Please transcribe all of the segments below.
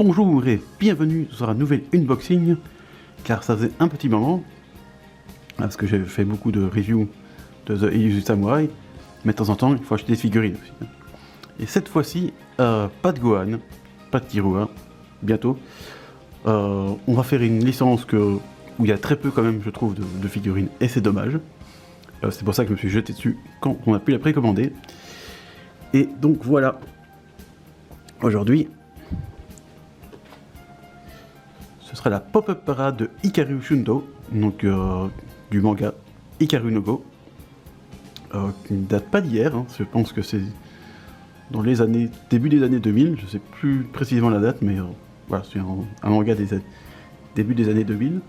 Bonjour et bienvenue sur un nouvel unboxing, car ça faisait un petit moment, parce que j'ai fait beaucoup de reviews de The Elusive Samurai, mais de temps en temps il faut acheter des figurines aussi. Et cette fois-ci, pas de Gohan, pas de Kiro, bientôt. On va faire une licence où il y a très peu quand même, je trouve, de figurines, et c'est dommage. C'est pour ça que je me suis jeté dessus quand on a pu la précommander. Et donc voilà, aujourd'hui, ce sera la pop-up parade de Hikaru Shundo, donc du manga Hikaru no Go, qui ne date pas d'hier, je pense que c'est dans les années, début des années 2000, je sais plus précisément la date, mais voilà, c'est un manga début des années 2000.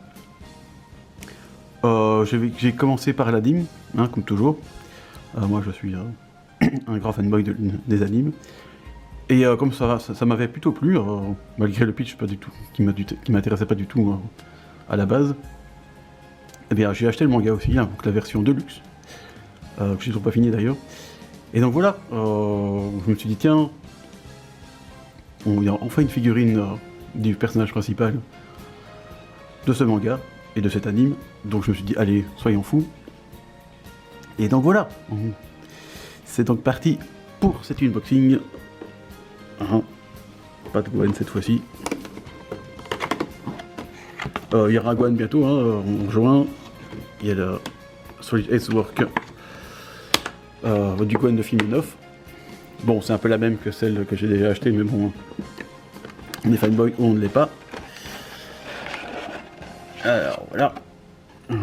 J'ai commencé par l'anime, comme toujours. Moi je suis un grand fanboy des animes. Et comme ça m'avait plutôt plu, malgré le pitch pas du tout, qui m'intéressait pas du tout à la base. Eh bien j'ai acheté le manga aussi, donc la version Deluxe, que j'ai toujours pas fini d'ailleurs. Et donc voilà, je me suis dit tiens, il y a enfin une figurine du personnage principal de ce manga et de cet anime, donc je me suis dit allez, soyons fous. Et donc voilà, c'est donc parti pour cet unboxing. Pas de Gohan cette fois-ci. Il y aura Gohan bientôt, en juin. Il y a la Solid Ace Work du Gohan de film 9. Bon, c'est un peu la même que celle que j'ai déjà achetée, mais bon, on est fanboy ou on ne l'est pas. Alors voilà. Il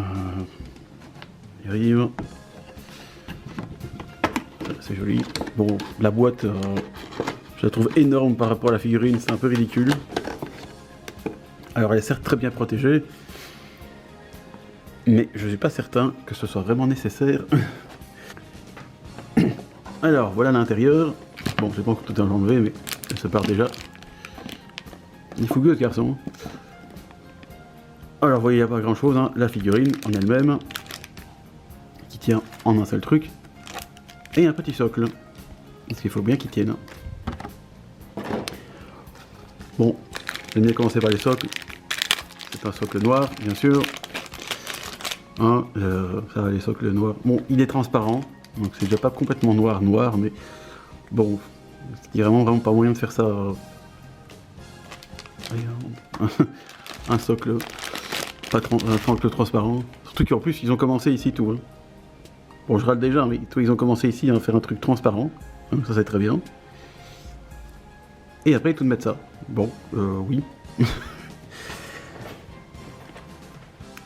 arrive. C'est joli. Bon, la boîte, je la trouve énorme par rapport à la figurine, c'est un peu ridicule. Alors elle est certes très bien protégée, mais je suis pas certain que ce soit vraiment nécessaire. Alors voilà l'intérieur. Bon, j'ai pas encore tout enlevé, mais elle se part déjà. Il est fougueux ce garçon. Alors vous voyez, il n'y a pas grand chose, la figurine en elle-même, qui tient en un seul truc, et un petit socle, parce qu'il faut bien qu'il tienne. Bon, j'aime bien commencer par les socles. C'est un socle noir, bien sûr. Ça va, les socles noirs. Bon, il est transparent, donc c'est déjà pas complètement noir, mais bon, il n'y a vraiment pas moyen de faire ça. Un socle, un socle transparent. Surtout qu'en plus, ils ont commencé ici tout. Bon, je râle déjà, mais ils ont commencé ici à faire un truc transparent. Donc ça, c'est très bien. Et après, ils tout mettent ça. Bon, oui.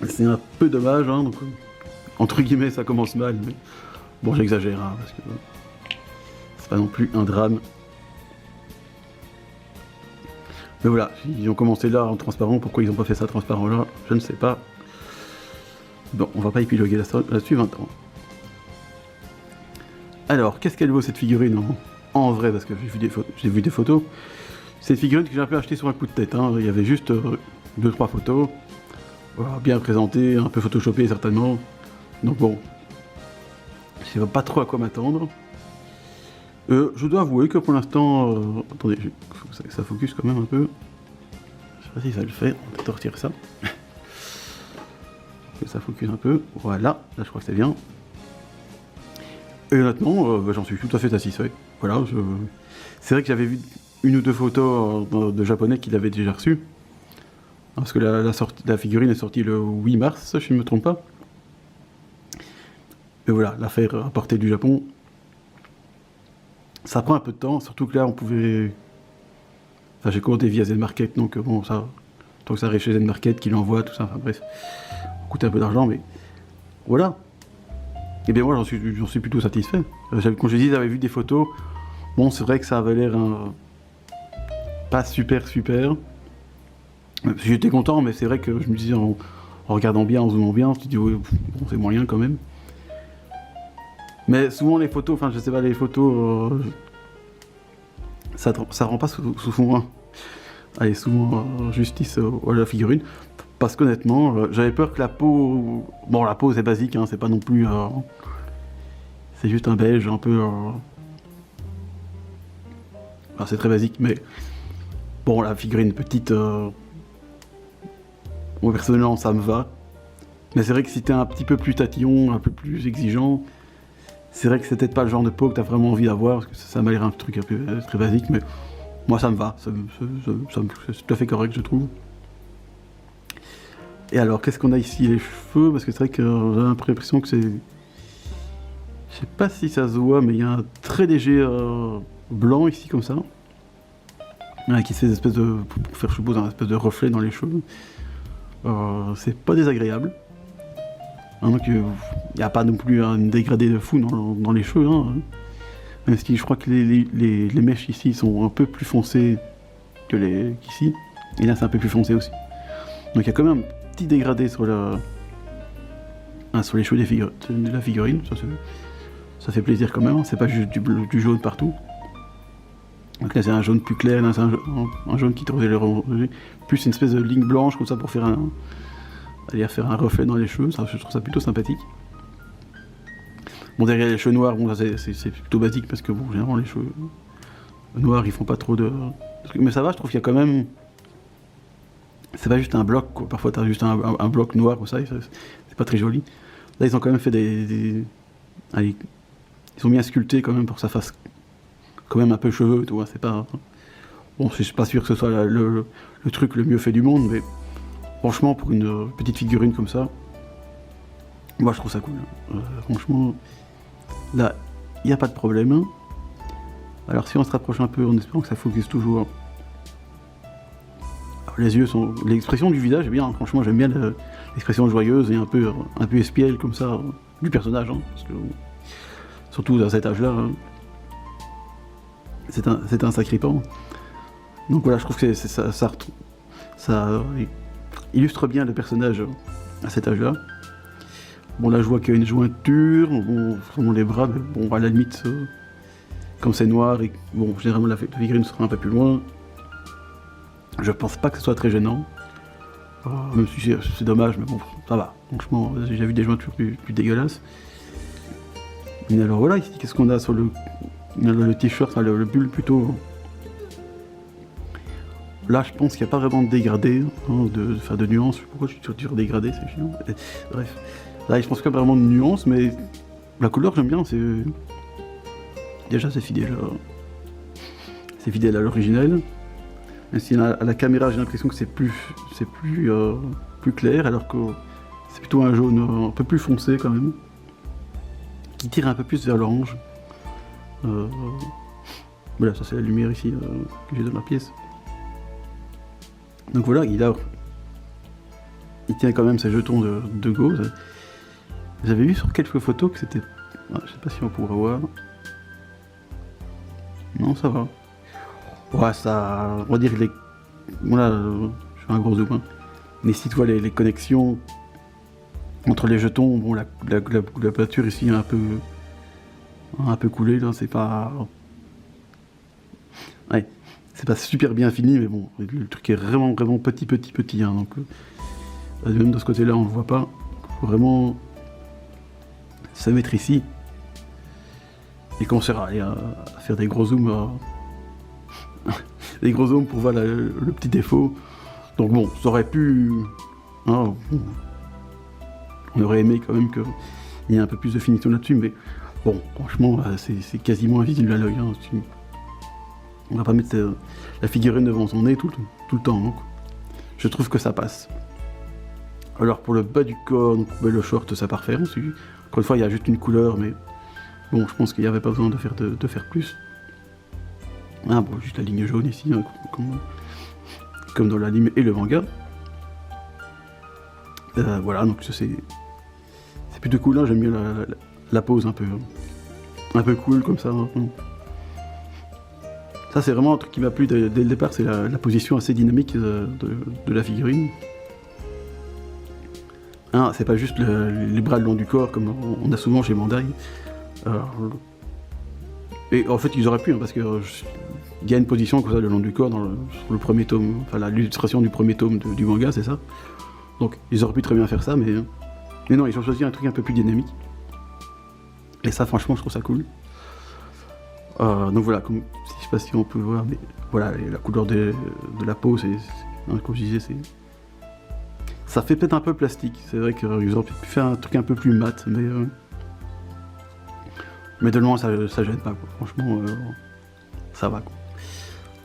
C'est un peu dommage, donc, entre guillemets, ça commence mal, mais bon, j'exagère, parce que c'est pas non plus un drame. Mais voilà, ils ont commencé là en transparent, pourquoi ils n'ont pas fait ça transparent là, je ne sais pas. Bon, on va pas épiloguer là-dessus 20 ans. Alors, qu'est-ce qu'elle vaut cette figurine en vrai, parce que j'ai vu des photos. C'est une figurine que j'ai un peu achetée sur un coup de tête, il y avait juste 2-3 photos. Voilà, bien présentées, un peu photoshopées certainement. Donc bon, je ne sais pas trop à quoi m'attendre. Je dois avouer que pour l'instant... attendez, il faut que ça focus quand même un peu. Je sais pas si ça le fait, on va peut-être retirer ça. Que ça focus un peu, voilà, là je crois que c'est bien. Et honnêtement, j'en suis tout à fait satisfait. Voilà, c'est vrai que j'avais vu une ou deux photos de japonais qui l'avaient déjà reçu. Parce que la figurine est sortie le 8 mars, si je ne me trompe pas. Et voilà, l'affaire apportée du Japon, ça prend un peu de temps, surtout que là on pouvait... Enfin, j'ai commandé via Z-Market, donc bon, ça... Tant que ça arrive chez Z-Market, qui l'envoie, tout ça, enfin bref, ça coûte un peu d'argent, mais... Voilà. Et bien moi j'en suis plutôt satisfait. Quand je dis, j'avais vu des photos, bon c'est vrai que ça avait l'air pas super. J'étais content, mais c'est vrai que je me disais en regardant bien, en zoomant bien, je me dis oui, bon, c'est moyen quand même. Mais souvent les photos, enfin je sais pas, les photos, ça rend pas souvent justice à la figurine. Parce qu'honnêtement, j'avais peur que la peau... Bon, la peau c'est basique, c'est pas non plus... c'est juste un beige un peu... Enfin, c'est très basique, mais Bon, la figurine petite, moi personnellement ça me va. Mais c'est vrai que si t'es un petit peu plus tatillon, un peu plus exigeant, c'est vrai que c'est peut-être pas le genre de peau que t'as vraiment envie d'avoir, parce que ça m'a l'air un truc un peu très basique, mais moi ça me va, c'est tout à fait correct je trouve. Et alors, qu'est-ce qu'on a ici? Les cheveux, parce que c'est vrai que j'ai l'impression que c'est... Je sais pas si ça se voit, mais il y a un très léger blanc ici, comme ça. Qui fait des espèces de... pour faire, je suppose, un espèce de reflet dans les cheveux. C'est pas désagréable. Hein, donc, il n'y a pas non plus un dégradé de fou dans les cheveux. Hein. Même si je crois que les mèches ici sont un peu plus foncées qu'ici. Et là, c'est un peu plus foncé aussi. Donc, il y a quand même un petit dégradé sur les cheveux de la figurine. Ça fait plaisir quand même. C'est pas juste du jaune partout. Donc là, c'est un jaune plus clair. Là, c'est un jaune qui trouve plus une espèce de ligne blanche comme ça pour faire un reflet dans les cheveux. Ça, je trouve ça plutôt sympathique. Bon, derrière les cheveux noirs, bon, c'est plutôt basique parce que bon, généralement les cheveux noirs ils font pas trop de. Mais ça va, je trouve qu'il y a quand même. C'est pas juste un bloc, quoi. Parfois t'as juste un bloc noir comme ça, c'est pas très joli. Là, ils ont quand même fait Allez, ils ont bien sculpté quand même pour que ça fasse quand même un peu cheveux, tu vois. C'est pas. Bon, je suis pas sûr que ce soit le truc le mieux fait du monde, mais franchement, pour une petite figurine comme ça, moi je trouve ça cool. Franchement, là, il n'y a pas de problème. Alors si on se rapproche un peu en espérant que ça focus toujours. Alors, les yeux sont... L'expression du visage est bien, hein. Franchement j'aime bien l'expression joyeuse et un peu espiègle comme ça du personnage. Hein, parce que, surtout à cet âge-là, hein, c'est un sacré pan. Donc voilà, je trouve que ça illustre bien le personnage à cet âge-là. Bon, là je vois qu'il y a une jointure, bon, vraiment les bras, mais bon, à la limite, comme c'est noir, et bon, généralement la figurine sera un peu plus loin, je pense pas que ce soit très gênant. Même si c'est dommage, mais bon, ça va. Franchement, j'ai déjà vu des jointures plus dégueulasses. Mais alors voilà, ici, qu'est-ce qu'on a sur le t-shirt, enfin, le pull plutôt. Là, je pense qu'il n'y a pas vraiment de dégradé, hein, de nuances. Pourquoi je suis sur dégradé, c'est chiant. Bref. Là, je pense qu'il y a vraiment de nuances, mais la couleur, j'aime bien. Déjà, c'est fidèle. C'est fidèle à l'original. Même si à la caméra, j'ai l'impression que c'est plus clair, alors que c'est plutôt un jaune un peu plus foncé quand même, qui tire un peu plus vers l'orange. Voilà, ça c'est la lumière ici que j'ai dans la pièce. Donc voilà, il tient quand même ses jetons de Go. J'avais vu sur quelques photos que c'était... je sais pas si on pourra voir. Non, ça va. Ouais, ça... On va dire les... Voilà, je fais un gros zoom. Hein. Mais si tu vois les connexions entre les jetons, bon, la peinture ici est un peu coulée, là, c'est pas... Ouais, c'est pas super bien fini, mais bon, le truc est vraiment petit, hein, donc... même de ce côté-là, on le voit pas. Faut vraiment se mettre ici. Et qu'on sert à faire des gros zooms. Des gros zooms pour voir le petit défaut. Donc bon, ça aurait pu... Hein, on aurait aimé quand même qu'il y ait un peu plus de finition là-dessus, mais bon, franchement, c'est quasiment invisible à l'œil. Hein, on va pas mettre la figurine devant son nez tout le temps. Donc, je trouve que ça passe. Alors pour le bas du corps, donc, le short, ça part faire. Encore une fois, il y a juste une couleur, mais bon, je pense qu'il n'y avait pas besoin de faire plus. Ah bon, juste la ligne jaune ici, hein, comme dans l'anime et le manga. Voilà, donc c'est plutôt cool, hein, j'aime bien la pose un peu cool comme ça. Hein. Ça c'est vraiment un truc qui m'a plu dès le départ, c'est la position assez dynamique de la figurine. Hein, c'est pas juste les bras le long du corps comme on a souvent chez Bandai. Et en fait ils auraient pu, hein, parce que il y a une position comme ça le long du corps sur le premier tome, enfin l'illustration du premier tome du manga, c'est ça. Donc ils auraient pu très bien faire ça, mais non, ils ont choisi un truc un peu plus dynamique. Et ça franchement je trouve ça cool. Donc voilà, comme, je sais pas si on peut voir, mais voilà, la couleur de la peau, comme je disais, ça fait peut-être un peu plastique. C'est vrai qu'ils auraient pu faire un truc un peu plus mat, mais de loin, ça gêne pas, quoi. Franchement, ça va, quoi.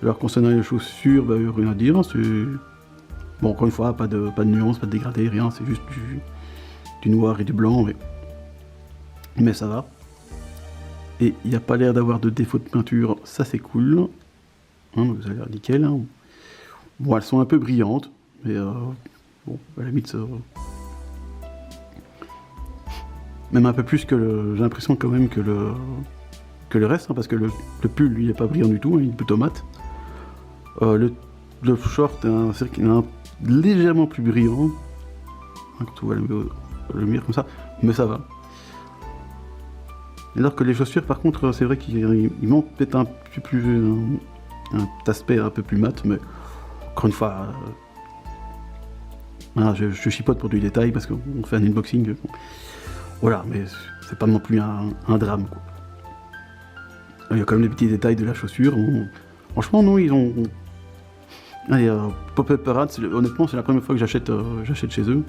Alors concernant les chaussures, bah, rien à dire. Bon, encore une fois, pas de nuance, pas de dégradé, rien. C'est juste du noir et du blanc, mais ça va. Et il n'y a pas l'air d'avoir de défaut de peinture, ça c'est cool. Hein, ça a l'air nickel. Hein. Bon, elles sont un peu brillantes, mais bon, à la limite, même un peu plus que j'ai l'impression quand même que le reste, hein, parce que le pull, lui, n'est pas brillant du tout, hein, il est plutôt mat. Le short est légèrement plus brillant, hein, quand on voit le mire comme ça, mais ça va. Alors que les chaussures, par contre, c'est vrai qu'il manque peut-être un aspect un peu plus mat, mais encore une fois, voilà, je chipote pour du détail parce qu'on fait un unboxing. Voilà, mais c'est pas non plus un drame, quoi. Il y a quand même les petits détails de la chaussure. Franchement, non, ils ont... Allez, Pop-Up Parade, honnêtement, c'est la première fois que j'achète chez eux.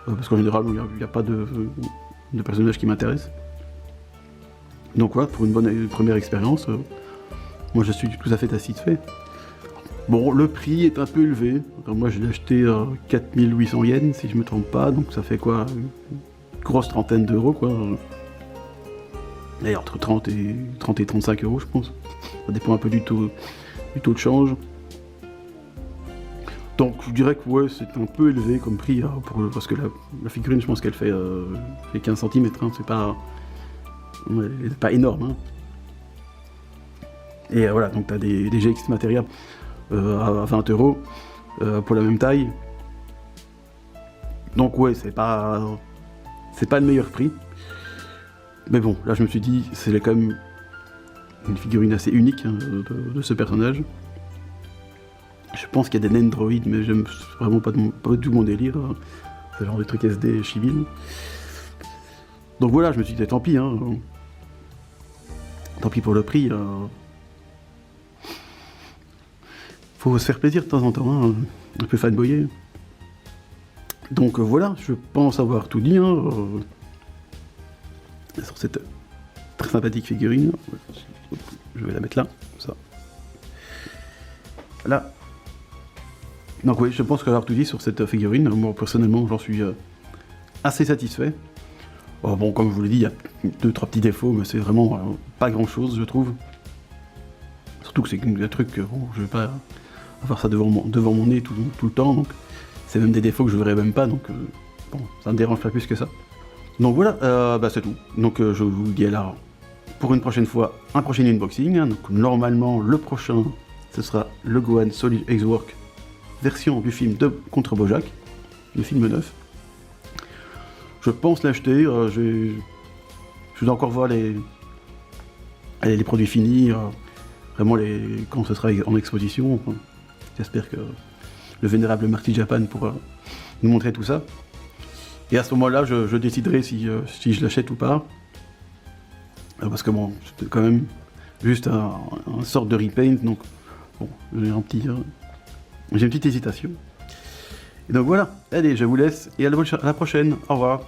Parce qu'en général, il n'y a pas de personnage qui m'intéresse. Donc voilà, pour une bonne première expérience, moi je suis tout à fait satisfait. Bon, le prix est un peu élevé. Alors moi je l'ai acheté 4800 yens, si je me trompe pas, donc ça fait quoi, une grosse trentaine d'euros, quoi. Et entre 30 et 35 euros, je pense. Ça dépend un peu du taux de change. Donc je dirais que ouais, c'est un peu élevé comme prix, hein, parce que la figurine, je pense qu'elle fait 15 cm, hein, c'est pas... Elle n'est pas énorme, hein. Et voilà, donc tu as des GX Materia à 20 euros pour la même taille. Donc ouais, c'est pas le meilleur prix. Mais bon, là je me suis dit, c'est quand même une figurine assez unique, hein, de ce personnage. Je pense qu'il y a des Nendroid, mais j'aime vraiment pas du mon délire. Hein. C'est genre des trucs SD civils. Donc voilà, je me suis dit, tant pis, hein. Tant pis pour le prix. Faut se faire plaisir de temps en temps, hein, un peu fanboyer. Donc voilà, je pense avoir tout dit, hein, sur cette très sympathique figurine. Je vais la mettre là, comme ça. Là. Donc oui, je pense avoir tout dit sur cette figurine. Moi personnellement, j'en suis assez satisfait. Bon, comme je vous l'ai dit, il y a 2-3 petits défauts, mais c'est vraiment pas grand-chose, je trouve. Surtout que c'est un truc que bon, je vais pas avoir ça devant mon nez tout le temps, donc c'est même des défauts que je verrai même pas, donc bon, ça me dérange pas plus que ça. Donc voilà, bah c'est tout. Donc je vous dis alors, pour une prochaine fois, un prochain unboxing. Hein, donc normalement, le prochain, ce sera le Gohan Solid X-Work, version du film de Contre Bojack, le film neuf. Je pense l'acheter, je dois encore voir les produits finis, vraiment quand ce sera en exposition. J'espère que le vénérable Marty Japan pourra nous montrer tout ça. Et à ce moment-là, je déciderai si je l'achète ou pas. Parce que bon, c'est quand même juste un sorte de repaint, donc bon, j'ai une petite hésitation. Et donc voilà, allez, je vous laisse, et à la prochaine, au revoir.